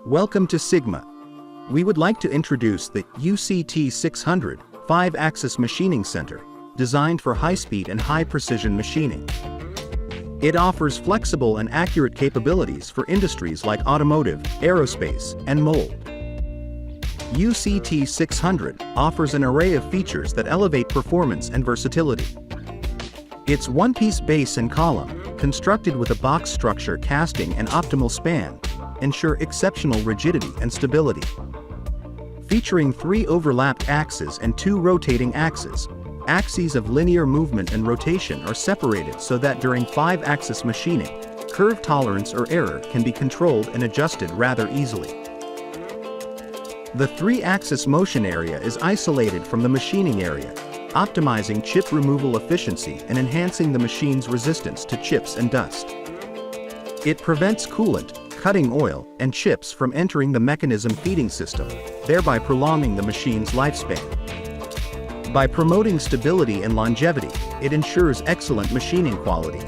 Welcome to Sigma. We would like to introduce the UCT-600 5-axis machining center, designed for high-speed and high-precision machining. It offers flexible and accurate capabilities for industries like automotive, aerospace, and mold. UCT-600 offers an array of features that elevate performance and versatility. Its one-piece base and column, constructed with a box structure casting and optimal span, ensure exceptional rigidity and stability. Featuring 3 overlapped axes and 2 rotating axes, axes of linear movement and rotation are separated so that during 5-axis machining, curve tolerance or error can be controlled and adjusted rather easily. The 3-axis motion area is isolated from the machining area, optimizing chip removal efficiency and enhancing the machine's resistance to chips and dust. It prevents coolant, cutting oil, and chips from entering the mechanism feeding system, thereby prolonging the machine's lifespan. By promoting stability and longevity, it ensures excellent machining quality.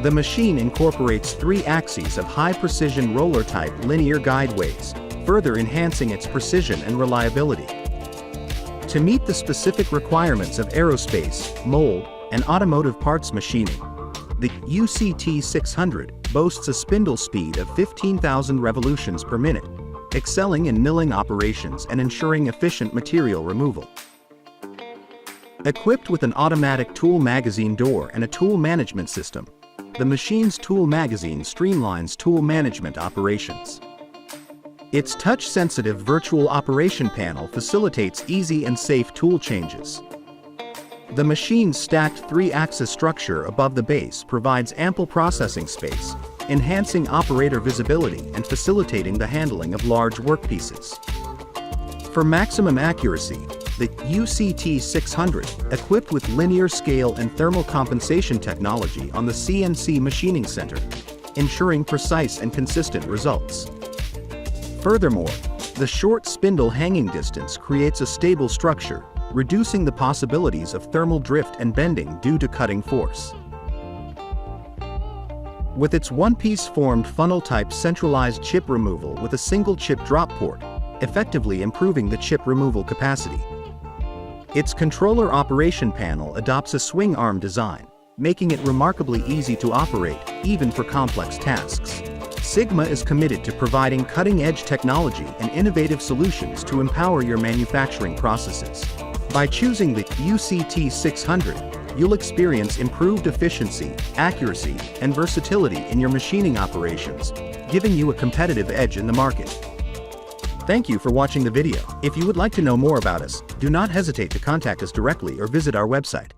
The machine incorporates 3 axes of high-precision roller-type linear guideways, further enhancing its precision and reliability. To meet the specific requirements of aerospace, mold, and automotive parts machining, the UCT-600 boasts a spindle speed of 15,000 revolutions per minute, excelling in milling operations and ensuring efficient material removal. Equipped with an automatic tool magazine door and a tool management system, the machine's tool magazine streamlines tool management operations. Its touch-sensitive virtual operation panel facilitates easy and safe tool changes. The machine's stacked 3-axis structure above the base provides ample processing space, enhancing operator visibility and facilitating the handling of large workpieces. For maximum accuracy, the UCT-600, equipped with linear scale and thermal compensation technology on the CNC machining center, ensuring precise and consistent results. Furthermore, the short spindle hanging distance creates a stable structure, reducing the possibilities of thermal drift and bending due to cutting force. With its one-piece formed funnel-type centralized chip removal with a single chip drop port, effectively improving the chip removal capacity. Its controller operation panel adopts a swing arm design, making it remarkably easy to operate, even for complex tasks. Sigma is committed to providing cutting-edge technology and innovative solutions to empower your manufacturing processes. By choosing the UCT-600, you'll experience improved efficiency, accuracy, and versatility in your machining operations, giving you a competitive edge in the market. Thank you for watching the video. If you would like to know more about us, do not hesitate to contact us directly or visit our website.